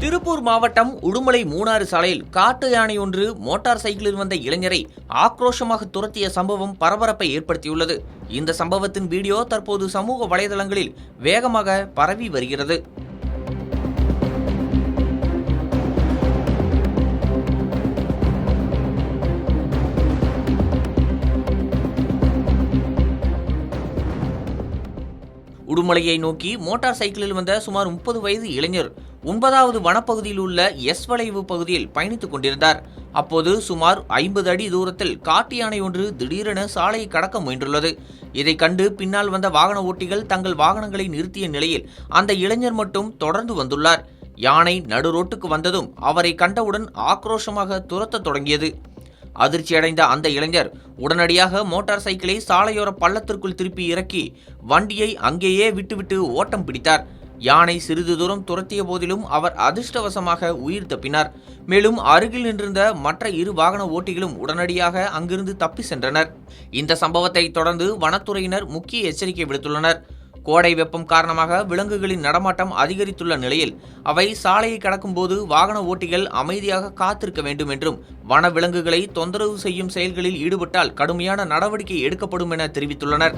திருப்பூர் மாவட்டம் உடுமலை மூணாறு சாலையில் காட்டு யானை ஒன்று மோட்டார் சைக்கிளில் வந்த இளைஞரை ஆக்ரோஷமாக துரத்திய சம்பவம் பரபரப்பை ஏற்படுத்தியுள்ளது. இந்த சம்பவத்தின் வீடியோ தற்போது சமூக வலைதளங்களில் வேகமாக பரவி வருகிறது. உடுமலையை நோக்கி மோட்டார் சைக்கிளில் வந்த சுமார் 30 வயது இளைஞர் 9வது வனப்பகுதியில் உள்ள எஸ் வளைவு பகுதியில் பயணித்துக் கொண்டிருந்தார். அப்போது சுமார் 50 அடி தூரத்தில் காட்டு யானை ஒன்று திடீரென சாலையை கடக்க முயன்றுள்ளது. இதை கண்டு பின்னால் வந்த வாகன ஓட்டிகள் தங்கள் வாகனங்களை நிறுத்திய நிலையில் அந்த இளைஞர் மட்டும் தொடர்ந்து வந்துள்ளார். யானை நடு ரோட்டுக்கு வந்ததும் அவரை கண்டவுடன் ஆக்ரோஷமாக துரத்த தொடங்கியது. அதிர்ச்சியடைந்த அந்த இளைஞர் உடனடியாக மோட்டார் சைக்கிளை சாலையோர பள்ளத்திற்குள் திருப்பி இறக்கி வண்டியை அங்கேயே விட்டுவிட்டு ஓட்டம் பிடித்தார். யானை சிறிது தூரம் துரத்திய போதிலும் அவர் அதிர்ஷ்டவசமாக உயிர் தப்பினார். மேலும் அருகில் நின்றிருந்த மற்ற 2 வாகன ஓட்டிகளும் உடனடியாக அங்கிருந்து தப்பி சென்றனர். இந்த சம்பவத்தை தொடர்ந்து வனத்துறையினர் முக்கிய எச்சரிக்கை விடுத்துள்ளனர். கோடை வெப்பம் காரணமாக விலங்குகளின் நடமாட்டம் அதிகரித்துள்ள நிலையில் அவை சாலையை கடக்கும் போது வாகன ஓட்டிகள் அமைதியாக காத்திருக்க வேண்டும் என்றும் வன விலங்குகளை தொந்தரவு செய்யும் செயல்களில் ஈடுபட்டால் கடுமையான நடவடிக்கை எடுக்கப்படும் என தெரிவித்துள்ளனர்.